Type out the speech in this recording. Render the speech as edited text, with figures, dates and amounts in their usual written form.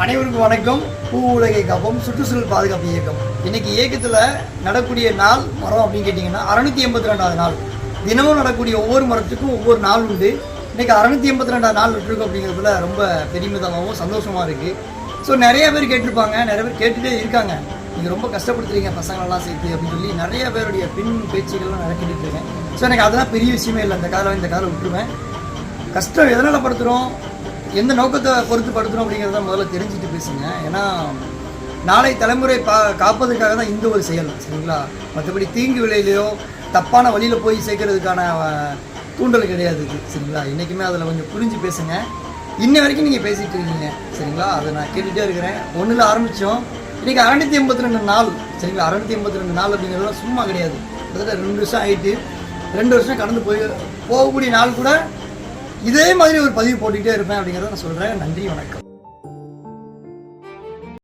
அனைவருக்கும் வணக்கம். பூ உலகை காப்போம் சுற்றுச்சூழல் பாதுகாப்பு இயக்கம். இன்னைக்கு இயக்கத்தில் நடக்கூடிய நாள் மரம் அப்படின்னு கேட்டிங்கன்னா 682வது நாள். தினமும் நடக்கூடிய ஒவ்வொரு மரத்துக்கும் ஒவ்வொரு நாள் உண்டு. இன்னைக்கு 682வது நாள் விட்டுருக்கோம் அப்படிங்கிறதுல ரொம்ப பெருமிதமாகவும் சந்தோஷமாக இருக்குது. ஸோ நிறைய பேர் கேட்டிருப்பாங்க, நிறைய பேர் கேட்டுகிட்டே இருக்காங்க. நீங்கள் ரொம்ப கஷ்டப்படுத்துறீங்க பசங்களெல்லாம் சேர்த்து அப்படின்னு சொல்லி நிறைய பேருடைய பின் பேச்சுகள்லாம் நடக்கிட்டு இருக்கேன். ஸோ எனக்கு அதெல்லாம் பெரிய விஷயமே இல்லை. இந்த காலம் விட்டுருவேன். கஷ்டம் எதனால் படுத்துகிறோம், எந்த நோக்கத்தை பொறுத்து படுத்துகிறோம் அப்படிங்கிறத முதல்ல தெரிஞ்சுட்டு பேசுங்க. ஏன்னா நாளை தலைமுறை காப்பதற்காக தான் இந்த ஒரு செயல், சரிங்களா? மற்றபடி தீங்கு விலையிலையோ தப்பான வழியில் போய் சேர்க்கறதுக்கான தூண்டல் கிடையாது இது, சரிங்களா? இன்றைக்குமே அதில் கொஞ்சம் புரிஞ்சு பேசுங்க. இன்ன வரைக்கும் நீங்கள் பேசிகிட்டு இருக்கீங்க, சரிங்களா? அதை நான் கேட்டுகிட்டே இருக்கிறேன். ஒன்றில் ஆரம்பித்தோம், இன்றைக்கி 682 நாள், சரிங்களா? 682 நாள் அப்படிங்கிறதுலாம் சும்மா கிடையாது. கிட்டத்தட்ட 2 வருஷம் ஆகிட்டு, 2 வருஷம் கடந்து போகக்கூடிய நாள் கூட இதே மாதிரி ஒரு பதிவு போட்டுக்கிட்டே இருப்பேன் அப்படிங்கிறத நான் சொல்கிறேன். நன்றி, வணக்கம்.